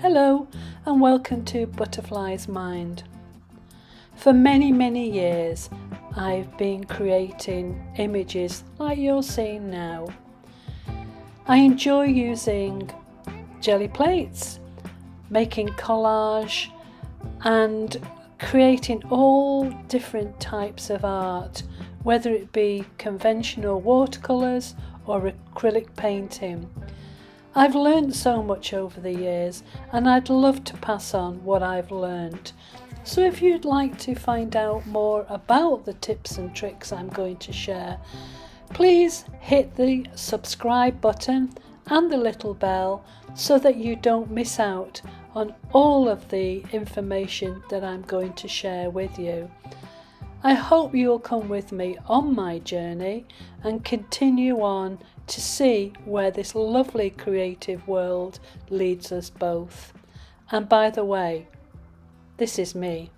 Hello and welcome to Butterfly's Mind. For many years I've been creating images like you're seeing now. I enjoy using jelly plates, making collage and creating all different types of art, whether it be conventional watercolours or acrylic painting. I've learned so much over the years and I'd love to pass on what I've learned. So if you'd like to find out more about the tips and tricks I'm going to share, please hit the subscribe button and the little bell so that you don't miss out on all of the information that I'm going to share with you. I hope you'll come with me on my journey and continue on to see where this lovely creative world leads us both. And by the way, this is me.